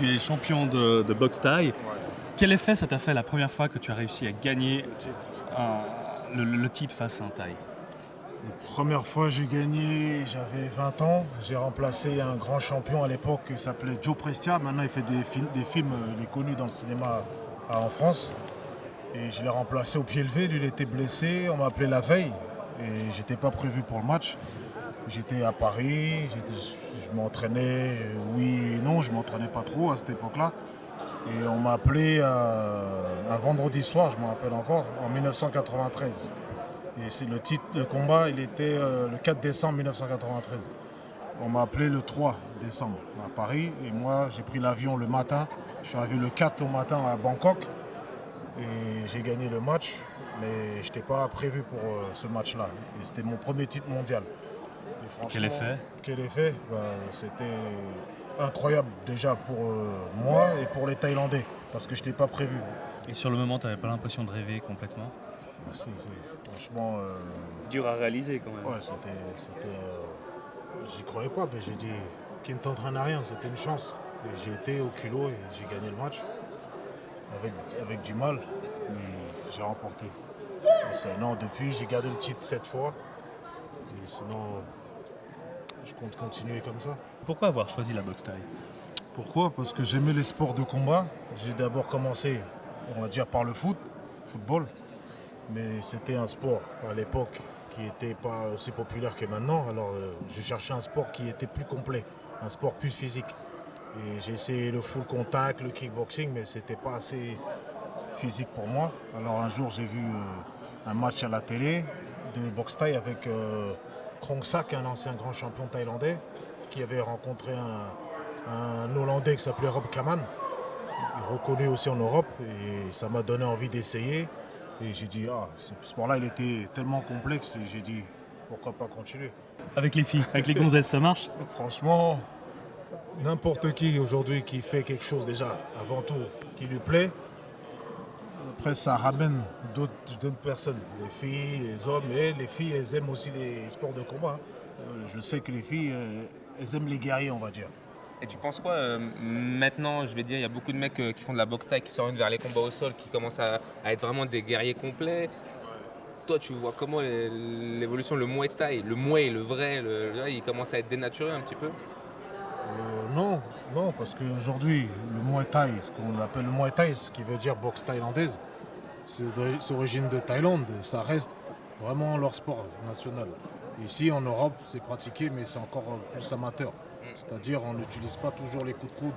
tu es champion de boxe thaï. Ouais. Quel effet ça t'a fait la première fois que tu as réussi à gagner Le titre. le titre face à un Thaï? La première fois j'ai gagné, j'avais 20 ans. J'ai remplacé un grand champion à l'époque qui s'appelait Joe Prestia. Maintenant il fait des films, il est connu dans le cinéma en France. Et je l'ai remplacé au pied levé, lui il était blessé, on m'a appelé la veille. Et j'étais pas prévu pour le match. J'étais à Paris, je m'entraînais, oui et non, je m'entraînais pas trop à cette époque-là. Et on m'a appelé un vendredi soir, je me rappelle encore, en 1993. Et c'est le combat, il était le 4 décembre 1993. On m'a appelé le 3 décembre à Paris et moi j'ai pris l'avion le matin. Je suis arrivé le 4 au matin à Bangkok et j'ai gagné le match, mais je n'étais pas prévu pour ce match-là. Et c'était mon premier titre mondial. Et franchement, Quel effet? Quel effet? C'était incroyable déjà pour moi et pour les Thaïlandais parce que je n'étais pas prévu. Et sur le moment, tu n'avais pas l'impression de rêver complètement? Si. Franchement, Dur à réaliser quand même. ouais, j'y croyais pas, mais j'ai dit qu'il ne t'entraîne à rien, c'était une chance. Et j'ai été au culot et j'ai gagné le match avec du mal, mais j'ai remporté. Non, depuis j'ai gardé le titre 7 fois. Et sinon, je compte continuer comme ça. Pourquoi avoir choisi la boxe thaï? Pourquoi? Parce que j'aimais les sports de combat. J'ai d'abord commencé, on va dire, par le football. Mais c'était un sport à l'époque qui n'était pas aussi populaire que maintenant. Alors j'ai cherché un sport qui était plus complet, un sport plus physique. Et j'ai essayé le full contact, le kickboxing, mais c'était pas assez physique pour moi. Alors un jour j'ai vu un match à la télé de boxe thaï avec Krong Sak, un ancien grand champion thaïlandais, qui avait rencontré un Hollandais qui s'appelait Rob Kaman, reconnu aussi en Europe, et ça m'a donné envie d'essayer. Et j'ai dit, ce sport-là, il était tellement complexe, et j'ai dit, pourquoi pas continuer. Avec les filles, avec les gonzesses, ça marche? Franchement, n'importe qui aujourd'hui qui fait quelque chose déjà, avant tout, qui lui plaît, après ça ramène d'autres personnes, les filles, les hommes, et les filles, elles aiment aussi les sports de combat. Je sais que les filles, elles aiment les guerriers, on va dire. Et tu penses quoi maintenant, je vais dire, il y a beaucoup de mecs qui font de la boxe thaï, qui s'orientent vers les combats au sol, qui commencent à être vraiment des guerriers complets. Toi, tu vois comment l'évolution, le Muay Thai, le Muay, le vrai, il commence à être dénaturé un petit peu? Non, parce qu'aujourd'hui, le Muay Thai, ce qu'on appelle le Muay Thai, ce qui veut dire boxe thaïlandaise, c'est d'origine de Thaïlande, ça reste vraiment leur sport national. Ici, en Europe, c'est pratiqué, mais c'est encore plus amateur. C'est-à-dire, on n'utilise pas toujours les coups de coude